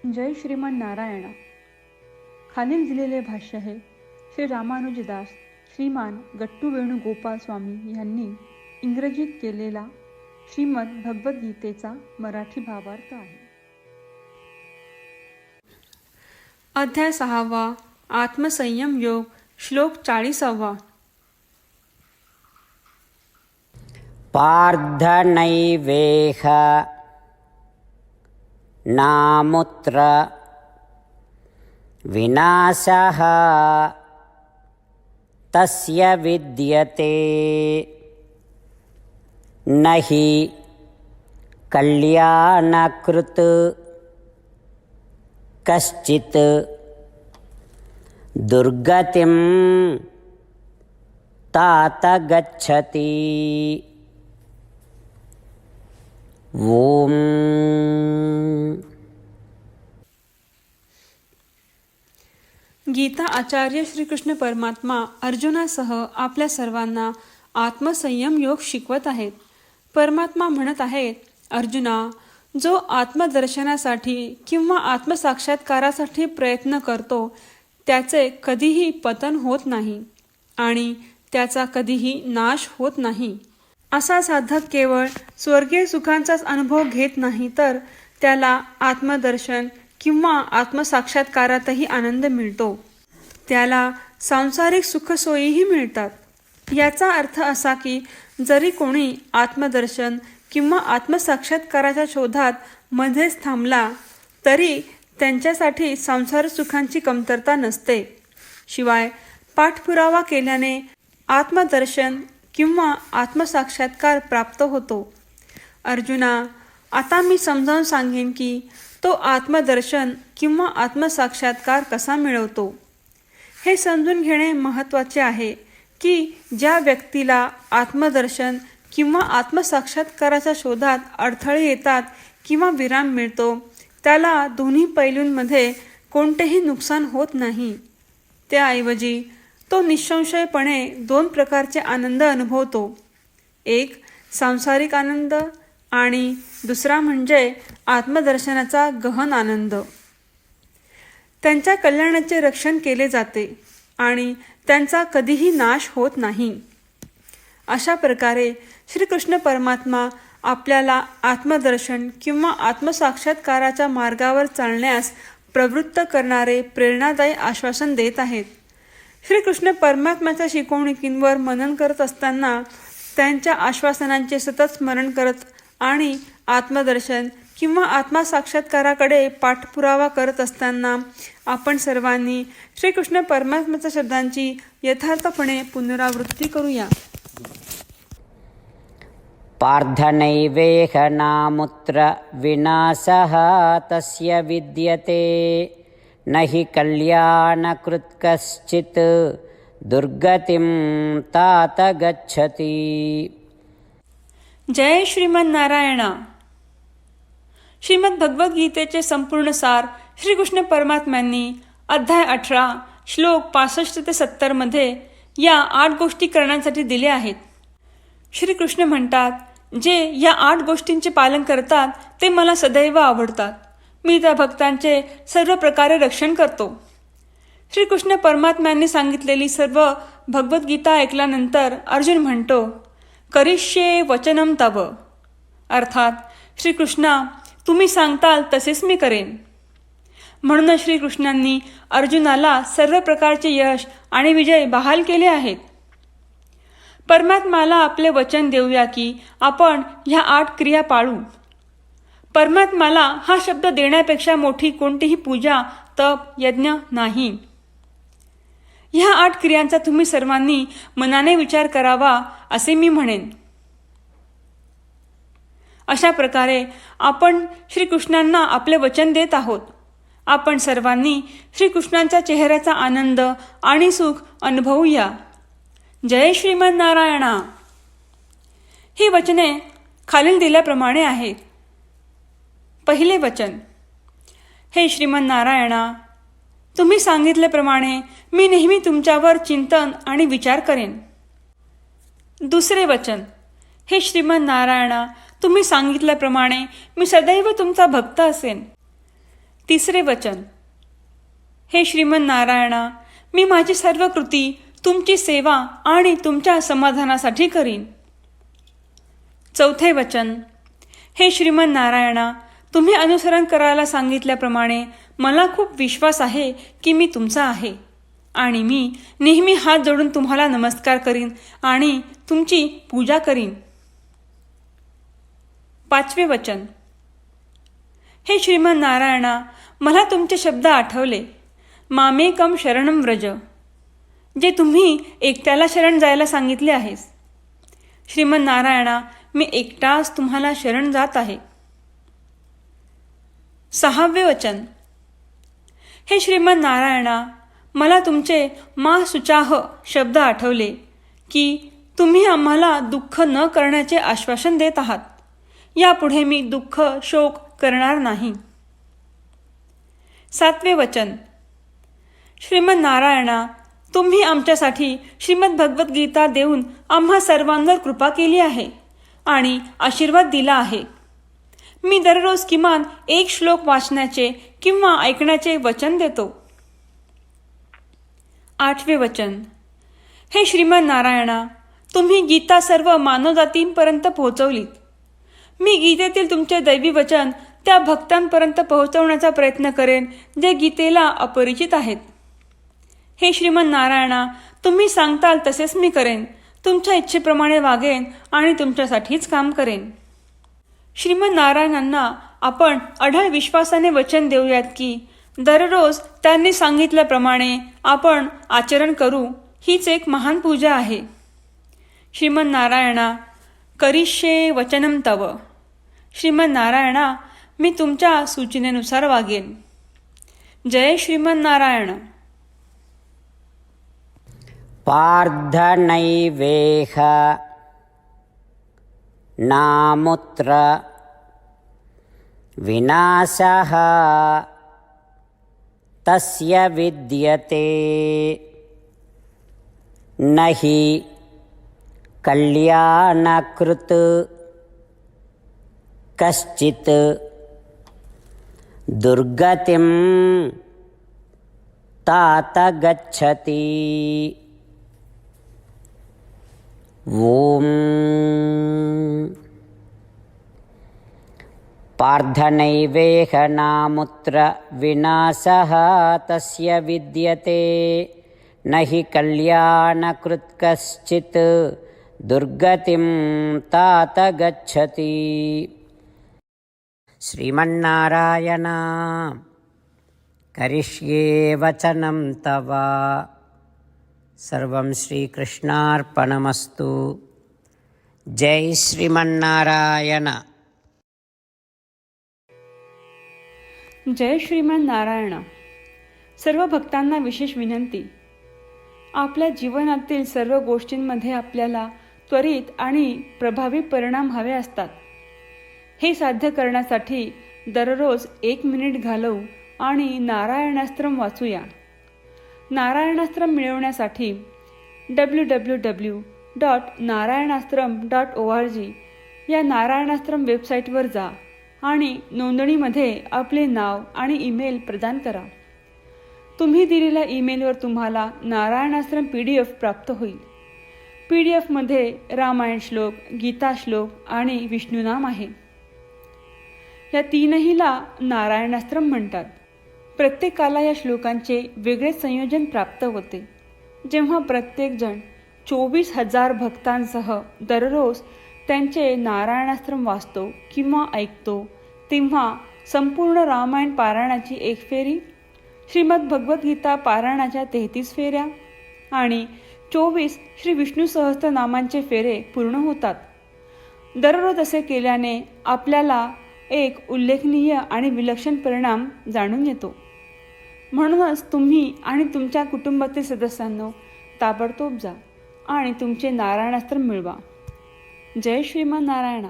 जय श्रीमन नारायणा. खालील दिलेले भाष्य हे श्री रामानुजदास श्रीमान गट्टू वेणुगोपाल स्वामी यांनी इंग्रजीत केलेला श्रीमद भगवद्गीतेचा मराठी भावार्थ आहे. अध्याय 6 आत्मसंयम योग. श्लोक 40. पार्थ नैवेह नामुत्र विनाशः तस्य विद्यते न हि कल्याणकृत् कश्चित् दुर्गतिं तात गच्छति. ओम. गीता आचार्य श्रीकृष्ण परमात्मा अर्जुनासह आपल्या सर्वांना आत्मसंयम योग शिकवत आहेत. परमात्मा म्हणत आहेत, अर्जुना, जो आत्मदर्शनासाठी किंवा आत्मसाक्षात्कारासाठी प्रयत्न करतो त्याचे कधीही पतन होत नाही आणि त्याचा कधीही नाश होत नाही. असा साधक केवळ स्वर्गीय सुखांचाच अनुभव घेत नाही, तर त्याला आत्मदर्शन किंवा आत्मसाक्षात्कारातही आनंद मिळतो. त्याला सांसारिक सुखसोयीही मिळतात. याचा अर्थ असा की जरी कोणी आत्मदर्शन किंवा आत्मसाक्षात्काराच्या शोधात मध्येच थांबला तरी त्यांच्यासाठी संसार सुखांची कमतरता नसते. शिवाय पाठपुरावा केल्याने आत्मदर्शन किंवा आत्मसाक्षात्कार प्राप्त होतो. अर्जुना, आता मी समजावून सांगेन की तो आत्मदर्शन किंवा आत्मसाक्षात्कार कसा मिळवतो. हे समजून घेणे महत्त्वाचे आहे की ज्या व्यक्तीला आत्मदर्शन किंवा आत्मसाक्षात्काराच्या शोधात अडथळे येतात किंवा विराम मिळतो त्याला दोन्ही पैलूंमध्ये कोणतेही नुकसान होत नाही. त्याऐवजी तो निःसंशयपणे 2 प्रकारचे आनंद अनुभवतो. एक सांसारिक आनंद आणि दुसरा म्हणजे आत्मदर्शनाचा गहन आनंद. त्यांच्या कल्याणाचे रक्षण केले जाते आणि त्यांचा कधीही नाश होत नाही. अशा प्रकारे श्रीकृष्ण परमात्मा आपल्याला आत्मदर्शन किंवा आत्मसाक्षात्काराच्या मार्गावर चालण्यास प्रवृत्त करणारे प्रेरणादायी आश्वासन देत आहेत. श्रीकृष्ण परमात्म्याच्या शिकवणुकींवर मनन करत असताना त्यांच्या आश्वासनांचे सतत स्मरण करत आणि आत्मदर्शन किंवा आत्मसाक्षात्काराकडे पाठपुरावा करत असताना आपण सर्वांनी श्रीकृष्ण परमात्म्याच्या शब्दांची यथार्थपणे पुनरावृत्ती करूया. पार्थनैवेह नामुत्र विनाशः तस्य विद्यते न हि कल्याणकृत् कश्चित् दुर्गतिं तात गच्छति. जय श्रीमन नारायणा. श्रीमद भगवद्गीतेचे संपूर्ण सार श्रीकृष्ण परमात्म्यांनी अध्याय 18 श्लोक 65 ते 70 मध्ये या 8 गोष्टी करण्यासाठी दिल्या आहेत. श्रीकृष्ण म्हणतात, जे या 8 गोष्टींचे पालन करतात ते मला सदैव आवडतात. मी त्या भक्तांचे सर्व प्रकारे रक्षण करतो. श्रीकृष्ण परमात्म्यांनी सांगितलेली सर्व भगवद्गीता ऐकल्यानंतर अर्जुन म्हणतो, करिष्ये वचनम तव. अर्थात, श्रीकृष्णा, तुम्ही सांगताल तसेच मी करेन. म्हणून श्रीकृष्णांनी अर्जुनाला सर्व प्रकारचे यश आणि विजय बहाल केले आहेत. परमात्म्याला आपले वचन देऊया की आपण ह्या 8 क्रिया पाळू. परमात्म्याला हा शब्द देण्यापेक्षा मोठी कोणतीही पूजा, तप, यज्ञ नाही. ह्या 8 क्रियांचा तुम्ही सर्वांनी मनाने विचार करावा असे मी म्हणेन. अशा प्रकारे आपण श्रीकृष्णांना आपले वचन देत आहोत. आपण सर्वांनी श्रीकृष्णांच्या चेहऱ्याचा आनंद आणि सुख अनुभवूया. जय श्रीमन नारायणा. ही वचने खालील दिल्याप्रमाणे आहेत. पहिले वचन, हे श्रीमन नारायणा, तुम्ही सांगितल्याप्रमाणे मी नेहमी तुमच्यावर चिंतन आणि विचार करेन. दुसरे वचन, हे श्रीमन नारायणा, तुम्ही सांगितल्याप्रमाणे मी सदैव तुमचा भक्त असेन. तिसरे वचन. हे श्रीमन नारायणा, मी माझी सर्व कृती तुमची सेवा आणि तुमच्या समाधानासाठी करीन. चौथे वचन. हे श्रीमन नारायणा, तुम्ही अनुसरण करायला सांगितल्याप्रमाणे मला खूप विश्वास आहे की मी तुमचा आहे आणि मी नेहमी हात जोडून तुम्हाला नमस्कार करीन आणि तुमची पूजा करीन. पाचवे वचन. हे श्रीमन नारायणा, मला तुमचे शब्द आठवले. मामेकम शरणम व्रज, जे तुम्ही एकट्याला शरण जायला सांगितले आहेस. श्रीमन नारायणा, मी एकटाच तुम्हाला शरण जात आहे. सहावे वचन. हे श्रीमन नारायणा, मला तुमचे मा सुचाह शब्द आठवले की तुम्ही आम्हाला दुःख न करण्याचे आश्वासन देत आहात. यापुढे मी दुःख शोक करणार नाही. सातवे वचन. श्रीमन नारायणा, तुम्ही आमच्यासाठी श्रीमद भगवद्गीता देऊन आम्हा सर्वांवर कृपा केली आहे आणि आशीर्वाद दिला आहे. मी दररोज किमान एक श्लोक वाचण्याचे किंवा ऐकण्याचे वचन देतो. आठवे वचन. हे श्रीमन नारायणा, तुम्ही गीता सर्व मानवजातींपर्यंत पोहोचवलीत. मी गीतेतील तुमचे दैवी वचन त्या भक्तांपर्यंत पोहोचवण्याचा प्रयत्न करेन जे गीतेला अपरिचित आहेत. हे श्रीमन नारायणा, तुम्ही सांगताल तसेच मी करेन. तुमच्या इच्छेप्रमाणे वागेन आणि तुमच्यासाठीच काम करेन. श्रीमन नारायणांना आपण अढळ विश्वासाने वचन देऊयात की दररोज त्यांनी सांगितल्याप्रमाणे आपण आचरण करू. हीच एक महान पूजा आहे. श्रीमन नारायणा, करिष्ये वचनम तव. श्रीमन नारायणा, मी तुमच्या सूचनेनुसार वागेन. जय श्रीमन नारायण. पार्थ नैवेह नामुत्र विनाशः तस्य विद्यते न हि कल्याणकृत् कश्चित् दुर्गतिं तात गच्छति. ओम. पार्थनैवेह नामुत्र विनाशः तस्य विद्यते न हि कल्याणकृत् कश्चित् दुर्गतिं तात गच्छति. श्रीमन्नारायण, करिष्ये वचनं तव. सर्वं श्रीकृष्णार्पणमस्तु. जय श्रीमन्नारायण. जय श्रीमन नारायण. सर्व भक्तांना विशेष विनंती. आपल्या जीवनातील सर्व गोष्टींमध्ये आपल्याला त्वरित आणि प्रभावी परिणाम हवे असतात. हे साध्य करण्यासाठी दररोज 1 मिनिट घालवू आणि नारायणास्त्रम वाचूया. नारायणास्त्रम मिळवण्यासाठी www.narayanaastram.org या नारायणास्त्रम वेबसाईटवर जा आणि नोंदणीमध्ये आपले नाव आणि ईमेल प्रदान करा. तुम्ही दिलेल्या ईमेलवर तुम्हाला नारायणास्त्रम PDF प्राप्त होईल. PDFमध्ये रामायण श्लोक, गीता श्लोक आणि विष्णुनाम आहे. या तीनहीला नारायणास्त्रम म्हणतात. प्रत्येकाला या श्लोकांचे वेगळे संयोजन प्राप्त होते. जेव्हा प्रत्येकजण 24,000 भक्तांसह दररोज त्यांचे नारायणास्त्रम वाचतो किंवा ऐकतो, तेव्हा संपूर्ण रामायण पारायणाची 1 फेरी, श्रीमद भगवद्गीता पारायणाच्या 33 फेऱ्या आणि 24 श्री विष्णू सहस्त्रनामांचे फेरे पूर्ण होतात. दररोज असे केल्याने आपल्याला एक उल्लेखनीय आणि विलक्षण परिणाम जाणून येतो. म्हणूनच तुम्ही आणि तुमच्या कुटुंबातील सदस्यांनो ताबडतोब जा आणि तुमचे नारायणास्त्र मिळवा. जय श्रीमन नारायण.